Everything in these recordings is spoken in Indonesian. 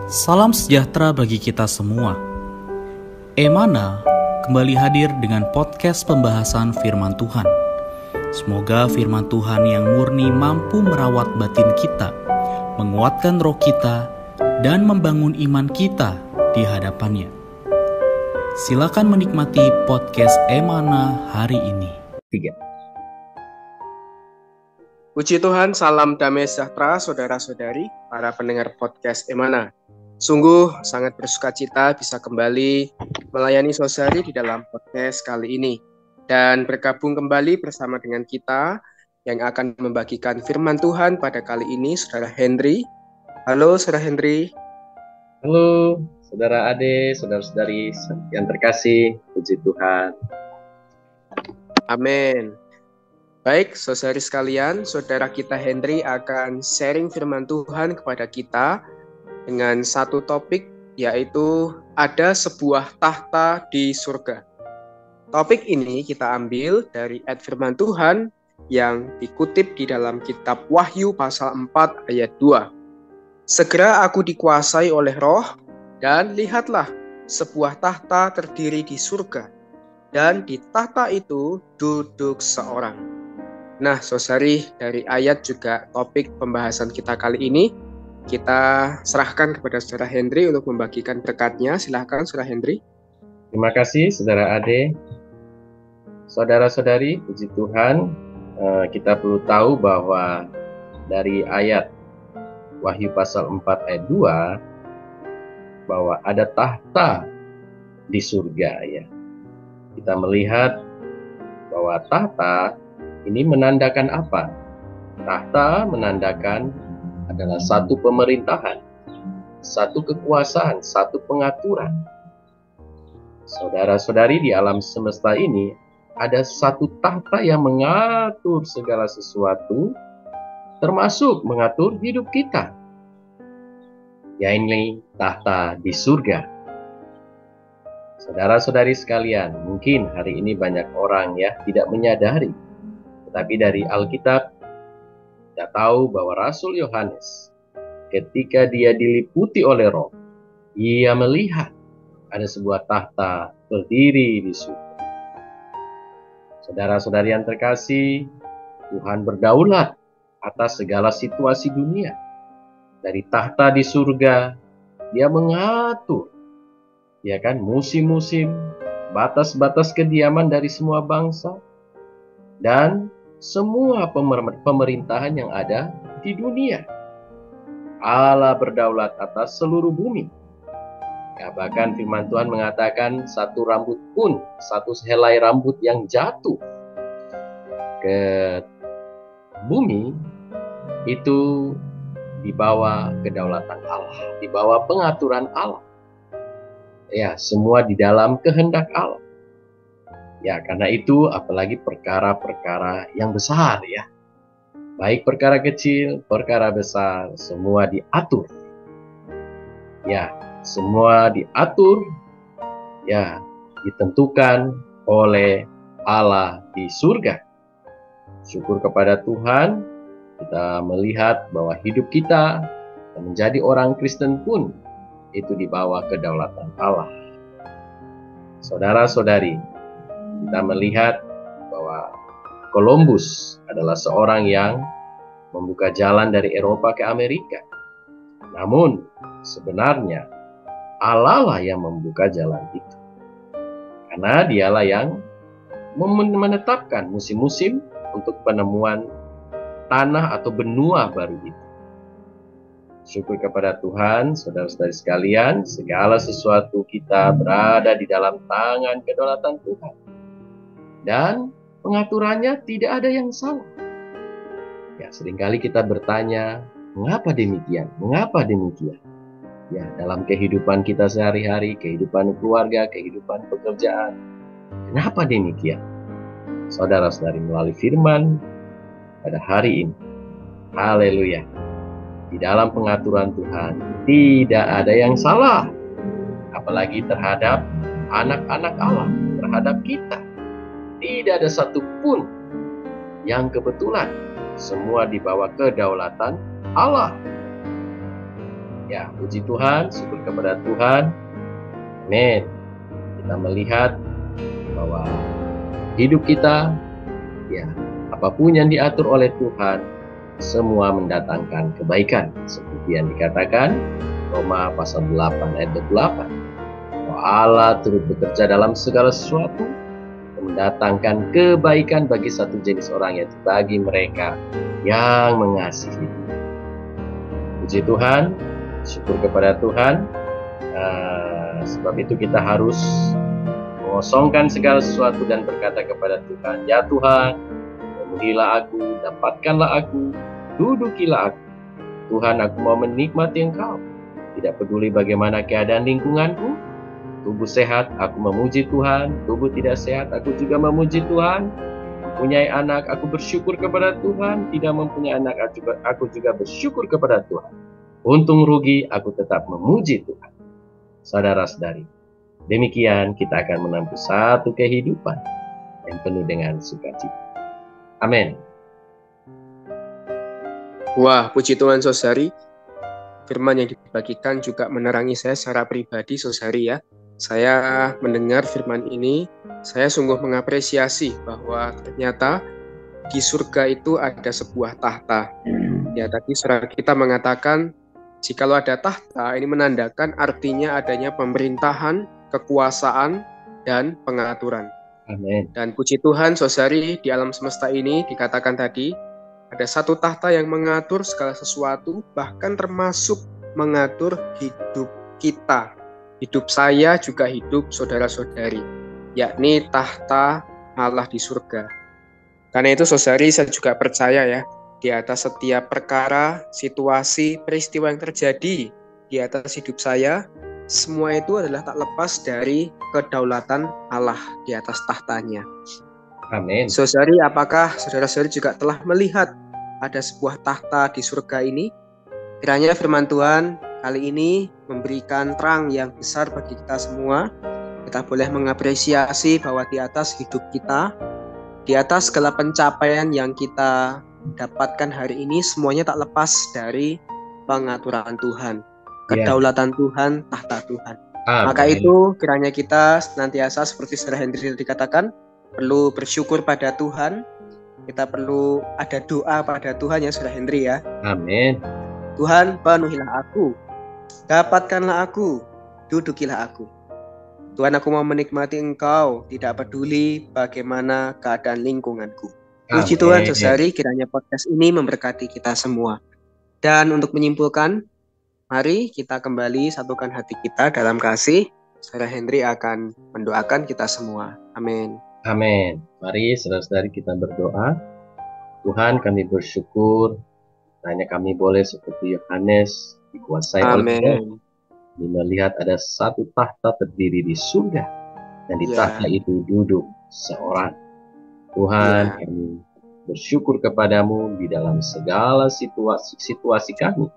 Salam sejahtera bagi kita semua. Emana kembali hadir dengan podcast pembahasan firman Tuhan. Semoga firman Tuhan yang murni mampu merawat batin kita, menguatkan roh kita, dan membangun iman kita di hadapannya. Silakan menikmati podcast Emana hari ini. 3. Puji Tuhan, salam damai sejahtera saudara-saudari, para pendengar podcast Emana. Sungguh sangat bersuka cita bisa kembali melayani saudari di dalam podcast kali ini. Dan bergabung kembali bersama dengan kita yang akan membagikan firman Tuhan pada kali ini, Saudara Henry. Halo Saudara Henry. Halo Saudara Ade, saudara-saudari yang terkasih, puji Tuhan. Amin. Baik, saudari sekalian, saudara kita Henry akan sharing firman Tuhan kepada kita dengan satu topik, yaitu ada sebuah tahta di surga. Topik ini kita ambil dari ayat firman Tuhan yang dikutip di dalam kitab Wahyu pasal 4 ayat 2. Segera aku dikuasai oleh roh, dan lihatlah sebuah tahta terdiri di surga, dan di tahta itu duduk seorang. Nah, saudari, dari ayat juga topik pembahasan kita kali ini, kita serahkan kepada Saudara Henry untuk membagikan berkatnya. Silakan Saudara Henry. Terima kasih Saudara Ade. Saudara-saudari, puji Tuhan, kita perlu tahu bahwa dari ayat Wahyu pasal 4 ayat 2, bahwa ada tahta di surga ya. Kita melihat bahwa tahta ini menandakan apa? Tahta menandakan adalah satu pemerintahan, satu kekuasaan, satu pengaturan. Saudara-saudari, di alam semesta ini ada satu tahta yang mengatur segala sesuatu, termasuk mengatur hidup kita. Yaitu tahta di surga. Saudara-saudari sekalian, mungkin hari ini banyak orang tidak menyadari, tetapi dari Alkitab kita tahu bahwa Rasul Yohanes ketika dia diliputi oleh Roh, ia melihat ada sebuah tahta berdiri di surga. Saudara-saudari yang terkasih, Tuhan berdaulat atas segala situasi dunia. Dari tahta di surga, dia mengatur musim-musim, batas-batas kediaman dari semua bangsa, dan semua pemerintahan yang ada di dunia. Allah berdaulat atas seluruh bumi. Bahkan firman Tuhan mengatakan satu sehelai rambut yang jatuh ke bumi itu di bawah kedaulatan Allah, di bawah pengaturan Allah. Ya, semua di dalam kehendak Allah. Ya, karena itu apalagi perkara-perkara yang besar ya. Baik perkara kecil, perkara besar, semua diatur. Ya, semua diatur, ya, ditentukan oleh Allah di surga. Syukur kepada Tuhan, kita melihat bahwa hidup kita menjadi orang Kristen pun itu di bawah kedaulatan Allah. Saudara-saudari, kita melihat bahwa Columbus adalah seorang yang membuka jalan dari Eropa ke Amerika. Namun, sebenarnya Allah lah yang membuka jalan itu. Karena dialah yang menetapkan musim-musim untuk penemuan tanah atau benua baru itu. Syukur kepada Tuhan, saudara-saudari sekalian, segala sesuatu kita berada di dalam tangan kedaulatan Tuhan. Dan pengaturannya tidak ada yang salah. Ya, seringkali kita bertanya, mengapa demikian? Mengapa demikian? Ya, dalam kehidupan kita sehari-hari, kehidupan keluarga, kehidupan pekerjaan. Kenapa demikian? Saudara-saudari, melalui firman pada hari ini, haleluya, di dalam pengaturan Tuhan tidak ada yang salah, apalagi terhadap anak-anak Allah, terhadap kita. Tidak ada satupun yang kebetulan, semua di bawah kedaulatan Allah. Ya, puji Tuhan, syukur kepada Tuhan. Amin. Kita melihat bahwa hidup kita, ya, apapun yang diatur oleh Tuhan, semua mendatangkan kebaikan. Seperti yang dikatakan Roma pasal 8 ayat 28. Bahwa Allah turut bekerja dalam segala sesuatu, mendatangkan kebaikan bagi satu jenis orang, yaitu bagi mereka yang mengasihi Dia. Puji Tuhan, syukur kepada Tuhan. Sebab itu kita harus mengosongkan segala sesuatu dan berkata kepada Tuhan, ya Tuhan, penuhilah aku, dapatkanlah aku, dudukilah aku. Tuhan, aku mau menikmati Engkau. Tidak peduli bagaimana keadaan lingkunganku. Tubuh sehat, aku memuji Tuhan. Tubuh tidak sehat, aku juga memuji Tuhan. Mempunyai anak, aku bersyukur kepada Tuhan. Tidak mempunyai anak, aku juga bersyukur kepada Tuhan. Untung rugi, aku tetap memuji Tuhan. Saudara-saudari, demikian kita akan menempuh satu kehidupan yang penuh dengan sukacita. Amin. Wah, puji Tuhan saudari. Firman yang dibagikan juga menerangi saya secara pribadi saudari ya. Saya mendengar firman ini, saya sungguh mengapresiasi bahwa ternyata di surga itu ada sebuah tahta. Ya, tadi saudara kita mengatakan jikalau ada tahta, ini menandakan artinya adanya pemerintahan, kekuasaan, dan pengaturan. Amin. Dan puji Tuhan, saudari, di alam semesta ini dikatakan tadi, ada satu tahta yang mengatur segala sesuatu, bahkan termasuk mengatur hidup kita. Hidup saya juga hidup saudara-saudari, yakni tahta Allah di surga. Karena itu, saudari, saya juga percaya ya, di atas setiap perkara, situasi, peristiwa yang terjadi di atas hidup saya, semua itu adalah tak lepas dari kedaulatan Allah di atas tahtanya. Amin. Saudari, apakah saudara-saudari juga telah melihat ada sebuah tahta di surga ini? Kiranya firman Tuhan kali ini memberikan terang yang besar bagi kita semua. Kita boleh mengapresiasi bahwa di atas hidup kita, di atas segala pencapaian yang kita dapatkan hari ini, semuanya tak lepas dari pengaturan Tuhan, kedaulatan Tuhan, tahta Tuhan. Amin. Maka itu kiranya kita senantiasa seperti Saudara Henry dikatakan, perlu bersyukur pada Tuhan. Kita perlu ada doa pada Tuhan ya Saudara Henry ya. Amin. Tuhan, penuhilah aku, dapatkanlah aku, dudukilah aku. Tuhan, aku mau menikmati Engkau, tidak peduli bagaimana keadaan lingkunganku. Puji Tuhan, saudari, kiranya podcast ini memberkati kita semua. Dan untuk menyimpulkan, mari kita kembali satukan hati kita dalam kasih. Saudara Henry akan mendoakan kita semua. Amin. Amin. Mari saudara-saudari kita berdoa. Tuhan, kami bersyukur hanya kami boleh seperti Yohanes dikuasai oleh Tuhan. Kami melihat ada satu tahta terdiri di surga, dan di tahta itu duduk seorang. Tuhan, kami bersyukur kepadamu di dalam segala situasi kami,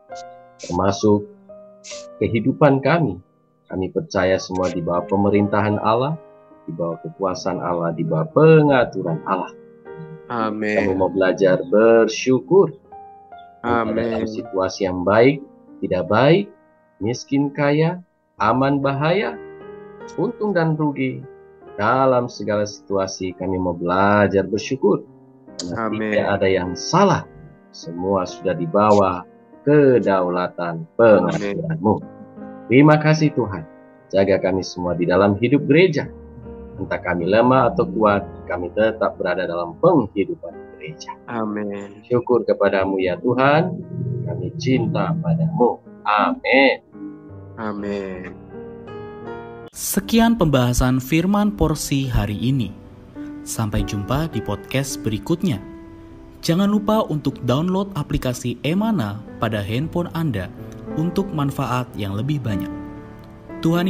termasuk kehidupan kami. Kami percaya semua di bawah pemerintahan Allah, di bawah kekuasaan Allah, di bawah pengaturan Allah. Amin. Kami mau belajar bersyukur. Amin. Dalam situasi yang baik, tidak baik, miskin kaya, aman bahaya, untung dan rugi, dalam segala situasi kami mau belajar bersyukur. Karena tidak ada yang salah, semua sudah dibawa kedaulatan pengaturan-Mu. Terima kasih Tuhan, jaga kami semua di dalam hidup gereja. Entah kami lemah atau kuat, kami tetap berada dalam penghidupan gereja. Amin. Syukur kepadamu ya Tuhan, kami cinta padamu. Amin. Amin. Sekian pembahasan firman porsi hari ini. Sampai jumpa di podcast berikutnya. Jangan lupa untuk download aplikasi Emana pada handphone Anda untuk manfaat yang lebih banyak. Tuhan